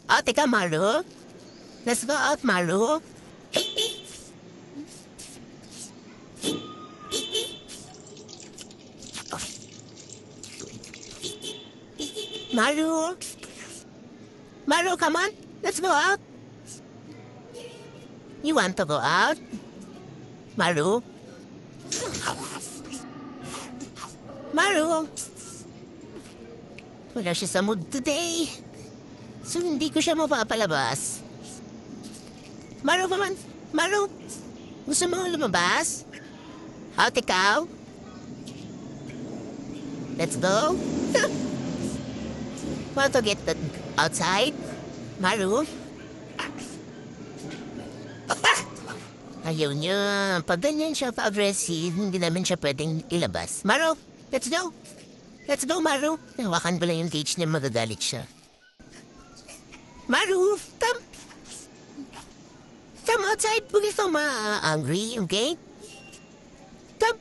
Oh, teka, Maru. Let's go out, Maru. Maru. Maru, come on. Let's go out. You want to go out? Maru? Maru? Wala siya sa mood today. So, hindi ko siya mapapalabas. Maru pa man. Maru? Gusto mo lumabas? Out ikaw? Let's go? Want to get outside? Maru? Ayaw niya. Pag ganyan siya pa-aggressive, hindi namin siya pwedeng ilabas. Maru, let's go. Let's go, Maru. Hawakan pala yung cage niya, magagalit siya. Maru, come outside. Huwag ito ma-angry, okay? Come.